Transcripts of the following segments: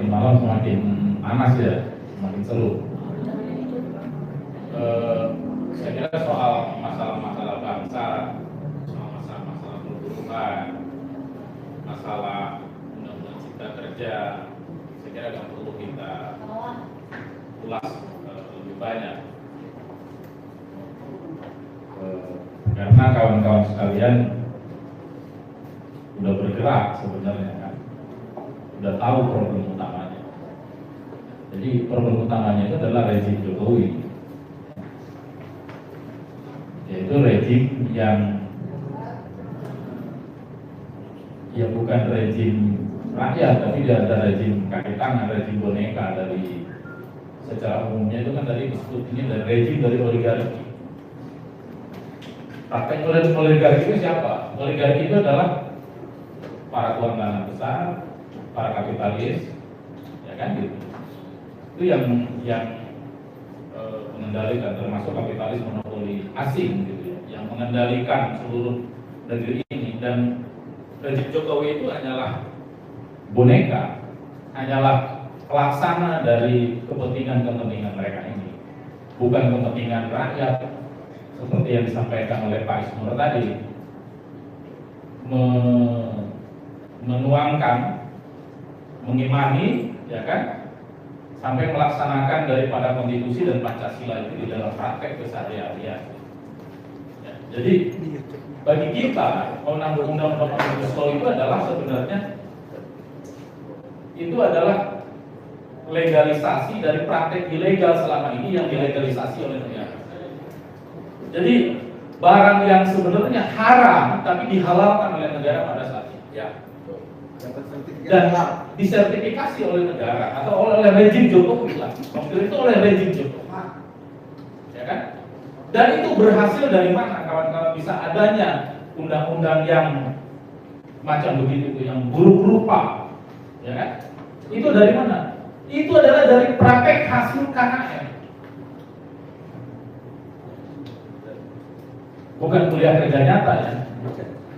semakin malam semakin panas ya, semakin seru. Saya kira soal masalah-masalah bangsa, soal masalah-masalah perhubungan, masalah undang-undang cipta kerja, saya kira nggak perlu kita ulas lebih banyak. Karena kawan-kawan sekalian udah bergerak sebenarnya kan, udah tahu problem utamanya. Jadi problem utamanya itu adalah rezim Jokowi, yaitu rezim yang bukan rezim rakyat, tapi dia ada rezim kaki tangan, rezim boneka. Dari secara umumnya itu kan tadi disebut ini dari rezim dari oligarki. Praktek oligarki itu siapa? Oligarki itu adalah para tuan tanah besar, para kapitalis, ya kan gitu. Itu yang mengendalikan, termasuk kapitalis monopoli asing gitu ya, yang mengendalikan seluruh negeri ini. Dan rezim Jokowi itu hanyalah boneka, hanyalah pelaksana dari kepentingan mereka ini, bukan kepentingan rakyat. Seperti yang disampaikan oleh Pak Isnur tadi, menuangkan, mengimani, ya kan, sampai melaksanakan daripada konstitusi dan Pancasila itu di dalam praktek keseharian. Ya. Jadi bagi kita undang-undang Omnibus Law itu adalah sebenarnya legalisasi dari praktek ilegal selama ini yang dilegalisasi oleh negara. Jadi barang yang sebenarnya haram tapi dihalalkan oleh negara pada saat itu, ya. Dan disertifikasi oleh negara atau oleh rezim Jokowi lah. Waktu itu oleh rezim Jokowi, ya kan? Dan itu berhasil dari mana kawan-kawan bisa adanya undang-undang yang macam begitu, yang buruk rupa, ya kan? Itu dari mana? Itu adalah dari praktek hasil KKN. Bukan kuliah kerja nyata ya,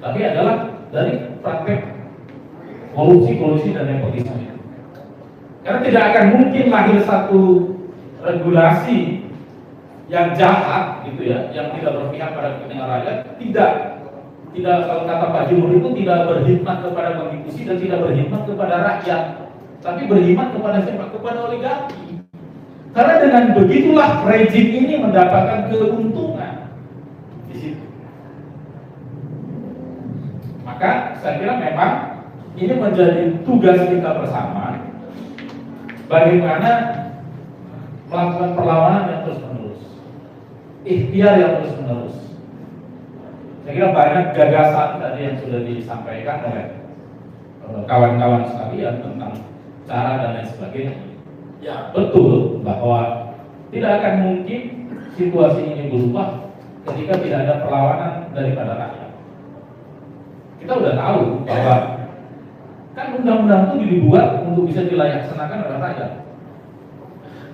tapi adalah dari praktek kolusi dan nepotisme. Karena tidak akan mungkin lahir satu regulasi yang jahat gitu ya, yang tidak berpihak pada kepentingan rakyat. Tidak kalau kata Pak Jumur itu tidak berkhidmat kepada konstitusi dan tidak berkhidmat kepada rakyat, tapi berkhidmat kepada siapa? Kepada oligarki. Karena dengan begitulah rezim ini mendapatkan keuntungan. Maka saya kira memang ini menjadi tugas kita bersama, bagaimana melakukan perlawanan yang terus-menerus, ikhtiar yang terus-menerus. Saya kira banyak gagasan tadi yang sudah disampaikan oleh kawan-kawan sekalian tentang cara dan lain sebagainya. Ya betul bahwa tidak akan mungkin situasi ini berubah ketika tidak ada perlawanan daripada rakyat. Kita udah tahu bahwa kan undang-undang itu dibuat untuk bisa dilaksanakan oleh rakyat.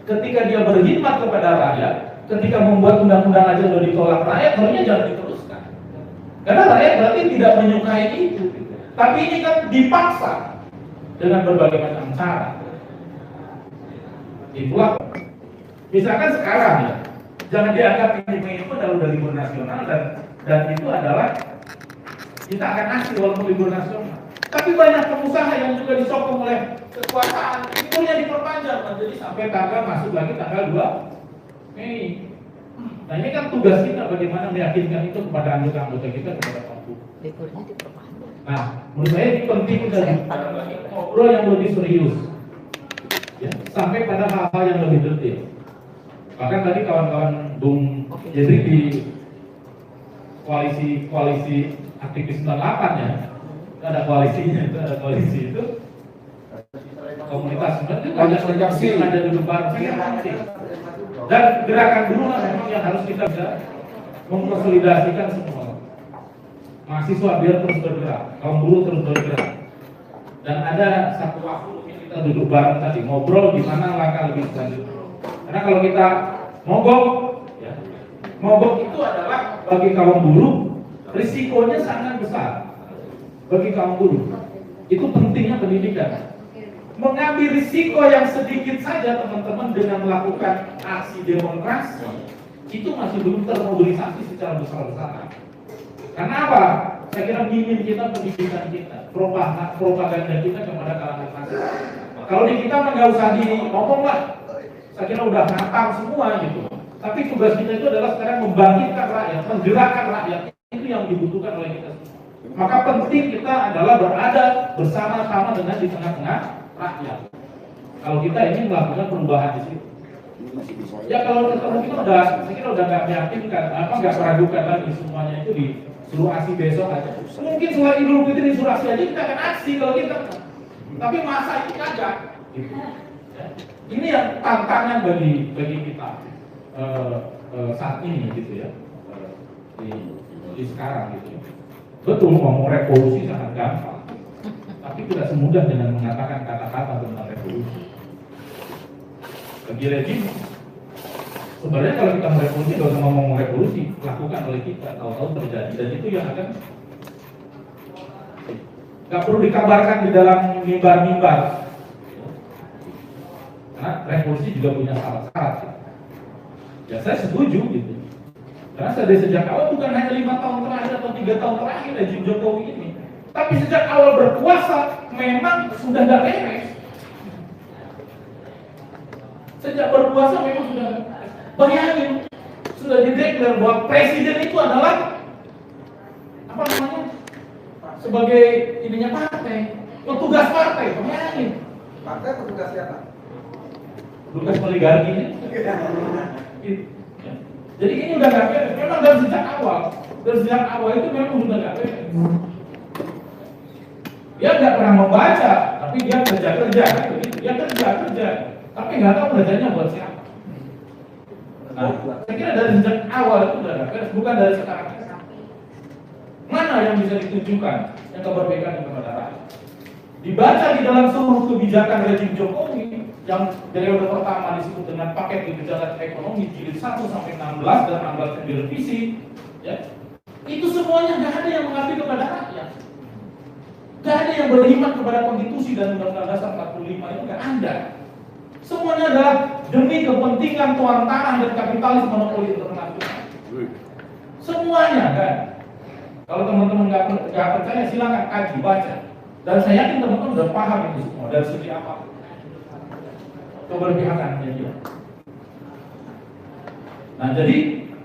Ketika dia berkhidmat kepada rakyat, ketika membuat undang-undang aja sudah ditolak rakyat, harusnya jangan diteruskan. Karena rakyat berarti tidak menyukai itu. Tapi ini kan dipaksa dengan berbagai macam cara. Itulah. Misalkan sekarang ya, jangan dianggap ini adalah libur nasional dan itu adalah kita akan ngasih walaupun libur nasional. Tapi banyak pengusaha yang juga disokong oleh kekuasaan, liburnya diperpanjang jadi sampai tanggal masuk lagi tanggal 2 Mei. Nah ini kan tugas kita bagaimana meyakinkan itu kepada anggota-anggota kita, kepada publik. Liburnya diperpanjang. Nah, menurut saya ini penting dari ngobrol yang lebih serius, ya, sampai pada hal-hal yang lebih detail. Bahkan tadi kawan-kawan Bung Jedrik di koalisi aktivis 98 ya, ada koalisinya, ada koalisi itu komunitas itu banyak organisasi ada di depan nanti. Dan gerakan buruh memang yang harus kita bisa mengkonsolidasikan semua mahasiswa biar terus bergerak, kaum buruh terus bergerak. Dan ada satu waktu kita duduk bareng tadi ngobrol gimana langkah lebih selanjutnya. Karena kalau kita mogok, ya, mogok itu adalah bagi kaum buruh risikonya sangat besar. Bagi kaum buruh itu pentingnya pendidikan. mengambil risiko yang sedikit saja teman-teman dengan melakukan aksi demonstrasi itu masih belum termobilisasi secara besar-besaran. Karena apa? Saya kira minim kita pendidikan kita, propaganda kita kepada kalangan masyarakat. Kalau di kita nggak usah ngomong lah, saya kira udah matang semua gitu. Tapi tugas kita itu adalah sekarang membangkitkan rakyat, menggerakkan rakyat, itu yang dibutuhkan oleh kita. Maka penting kita adalah berada bersama-sama dengan di tengah-tengah rakyat. Kalau kita ingin melakukan perubahan di situ. Ya kalau kita udah, saya kira udah nggak meyakinkan, nggak meragukan lagi semuanya itu disuruh aksi besok aja. Mungkin setelah Idul Fitri disuruh aksi aja kita akan aksi kalau kita. Tapi masa itu kagak. Gitu. Ya. Ini yang tantangan bagi kita saat ini gitu ya, di sekarang gitu. Betul ngomong revolusi sangat gampang, tapi tidak semudah dengan mengatakan kata-kata tentang revolusi. Bagi rejim, sebenarnya kalau kita merevolusi, kalau usah ngomong revolusi, lakukan oleh kita, tahu-tahu terjadi, dan itu yang akan nggak perlu dikabarkan di dalam mimbar-mimbar. Karena revolusi juga punya syarat-syarat. Ya saya setuju gitu. Karena dari sejak awal bukan hanya 5 tahun terakhir atau 3 tahun terakhir rejim Jokowi ini, tapi sejak awal berkuasa memang sudah tidak beres. Sejak berkuasa memang sudah, bayangin, sudah dideklar bahwa presiden itu adalah apa namanya, sebagai ininya partai, petugas partai, bayangin. Partai petugas siapa? Petugas oligarki ini. Jadi ini udah nggak beres. Memang dari sejak awal itu memang sudah nggak beres. Dia nggak pernah membaca, tapi dia kerja, dia kerja, tapi nggak tahu kerjanya buat siapa. Nah, saya kira dari sejak awal itu sudah nggak beres, bukan dari sekarang. Mana yang bisa ditunjukkan yang keberbedaan kepada rakyat? Dibaca di dalam seluruh kebijakan rejim Jokowi yang periode pertama disebut dengan paket kebijakan ekonomi jilid 1 sampai 16 dan 16 yang direvisi, ya, itu semuanya nggak ada yang mengabdi kepada rakyat, nggak ada yang beriman kepada konstitusi dan undang-undang dasar 45 itu nggak ada. Semuanya adalah demi kepentingan tuan tanah dan kapitalis monopoli internasional. Semuanya kan. Kalau teman-teman nggak percaya silakan kaji, baca. Dan saya yakin teman-teman sudah paham itu semua dari segi apa keberpihakannya dia. Nah, jadi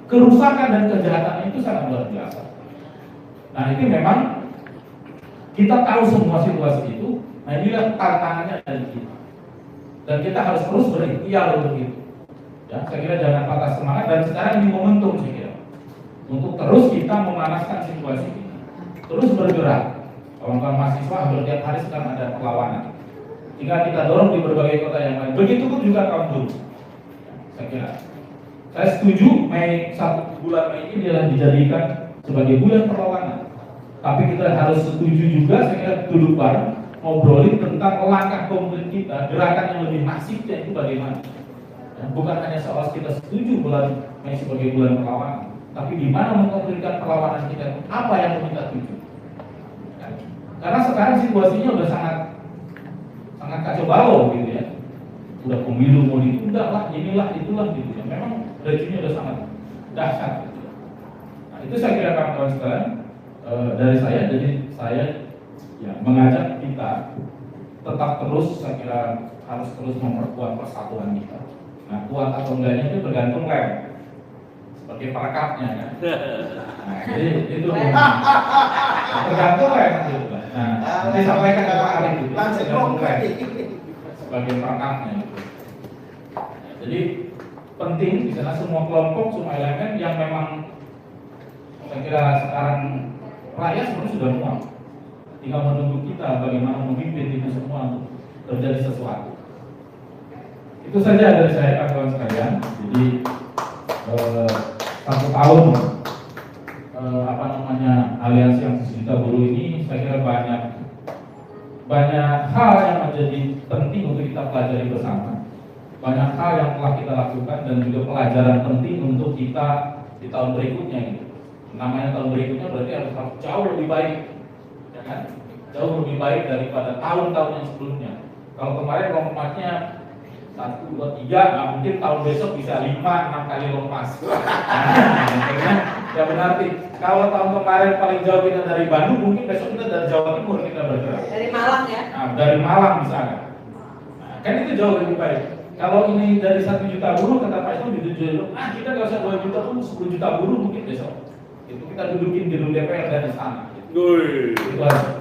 kerusakan dan kejahatan itu sangat luar biasa. Nah, itu memang kita tahu semua situasi itu. Nah, inilah tantangannya dari kita. Dan kita harus terus berikhtiar untuk itu. Ya, saya kira jangan patah semangat, dan sekarang ini momentum saya kira untuk terus kita memanaskan situasi ini, terus bergerak. Kawan-kawan mahasiswa setiap hari sekarang ada perlawanan. Tinggal kita dorong di berbagai kota yang lain. Begitupun juga kaum buruh. Saya kira, saya setuju bulan Mei ini adalah dijadikan sebagai bulan perlawanan. Tapi kita harus setuju juga, saya kira duduk bareng ngobrolin tentang langkah konkret kita, gerakan yang lebih masifnya itu bagaimana. Dan bukan hanya soal kita setuju bulan Mei sebagai bulan perlawanan, tapi di mana mengkonkretkan perlawanan kita, apa yang kita tuju. Karena sekarang situasinya udah sangat kacau balau gitu ya. Udah pemilu mau ditunda lah, inilah itulah gitu ya. Memang rejimnya udah sangat dahsyat gitu. Nah, itu saya kira kawan-kawan sekalian dari saya, jadi saya ya mengajak kita tetap terus, saya kira harus terus memperkuat persatuan kita. Nah, kuat atau enggaknya itu tergantung lem, seperti perekapnya kan. Nah, jadi itu tergantung lem gitu. Nah, disampaikan ke Pak Arif itu tergantung lem sebagai perekapnya gitu. Jadi penting di sana semua kelompok, semua elemen yang memang saya kira sekarang rakyat sebenarnya sudah muak. Tinggal menunggu kita bagaimana memimpin itu semua untuk terjadi sesuatu. Itu saja dari saya kawan-kawan sekalian. Jadi 1 tahun aliansi yang Juta Buruh ini saya kira banyak hal yang menjadi penting untuk kita pelajari bersama. Banyak hal yang telah kita lakukan dan juga pelajaran penting untuk kita di tahun berikutnya gitu. Namanya tahun berikutnya berarti harus jauh lebih baik, ya kan? Jauh lebih baik daripada tahun-tahun yang sebelumnya. Kalau kemarin lompatnya 1, 2, 3, nah mungkin tahun besok bisa 5, 6 kali lompat. Nah, ya benar sih. Kalau tahun kemarin paling jauh kita dari Bandung, mungkin besok kita dari Jawa Timur kita bergerak. Dari Malang ya? Nah, dari Malang misalnya. Nah, kan itu jauh lebih baik. Kalau ini dari 1 juta buruh, kata Pak Isno ditujuin, kita nggak usah 2 juta buruh, 10 juta buruh mungkin besok. Itu kita dudukin di DPR dan istana. Itu aja.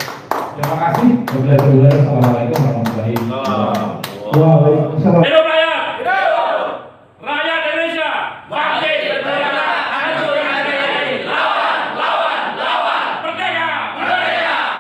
Terima kasih. Assalamualaikum warahmatullahi wabarakatuh. Waalaikumsalam.